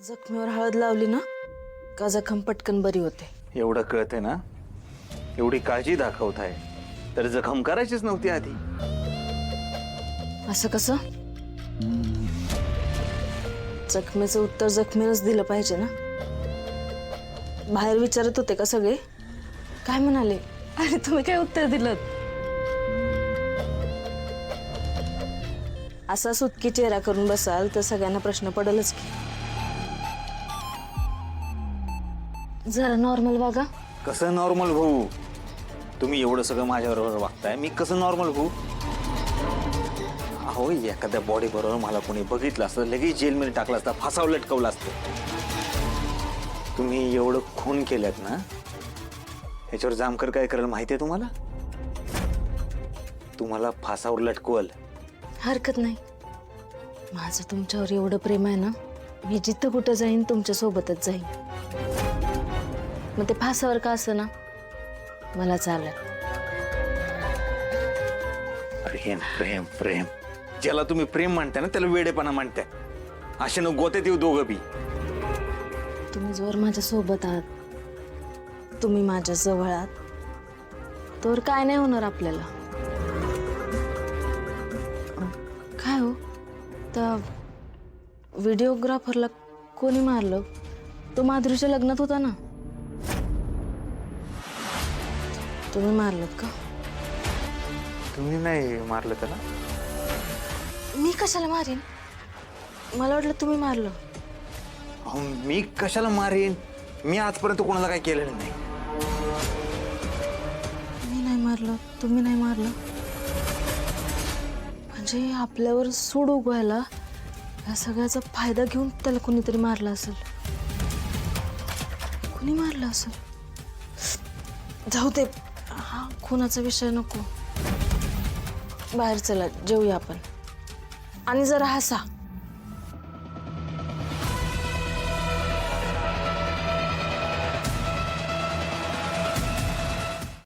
जखमीवर हळद लावली ना का जखम पटकन बरी होते. एवढं कळतंय ना, एवढी काळजी दाखवताय तर जखम करायचीच नव्हती आधी. असं कसं? जखमेचं उत्तर जखमीनच दिलं पाहिजे ना. बाहेर विचारत होते का सगळे काय म्हणाले आणि तुम्ही काय उत्तर दिलं? असा सुटकी चेहरा करून बसाल तर सगळ्यांना प्रश्न पडेलच की. जरा नॉर्मल वागा. कसं नॉर्मल भाऊ? तुम्ही एवढं सगळं माझ्याबरोबर वागताय, मी कसं नॉर्मल भाऊ? अहो, एखाद्या बॉडी बरोबर मला कोणी बघितलं असतं, लगेच जेलमध्ये टाकलं असतं, फासावर लटकवलं असतं. तुम्ही एवढं खून केल्यात ना, ह्याच्यावर जामकर काय करेल माहितीये तुम्हाला? तुम्हाला फासावर लटकवल. हरकत नाही. माझं तुमच्यावर एवढं प्रेम आहे ना, मी जिथं कुठं जाईन तुमच्या सोबतच जाईन. मग ते फासावर का असं ना मला चालेल. प्रेम प्रेम प्रेम, ज्याला तुम्ही प्रेम म्हणताय ना त्याला वेडेपणा म्हणताय. असे न गोते देऊ दोघं बी. तुम्ही जोर माझ्या सोबत आहात, तुम्ही माझ्या जवळ आहात, तर काय नाही होणार आपल्याला. काय हो, त्या व्हिडिओग्राफरला कोणी मारलं? तो माधुरीच्या लग्नात होता ना. तुम्ही मारलं का? तुम्ही नाही मारलं त्याला? मी कशाला मारेन? मला वाटलं तुम्ही मारलं. अहो, मी कशाला मारेन? मी आजपर्यंत कोणाला काय केलेलं नाही. मी नाही मारलं, तुम्ही नाही मारलं, म्हणजे आपल्यावर सूड उगवायला या सगळ्याचा फायदा घेऊन त्याला कोणीतरी मारलं असेल. कोणी मारलं असेल? जाऊ दे, हा खुनाचा विषय नको. बाहेर चला, जेऊया आपण आणि जरा हसा.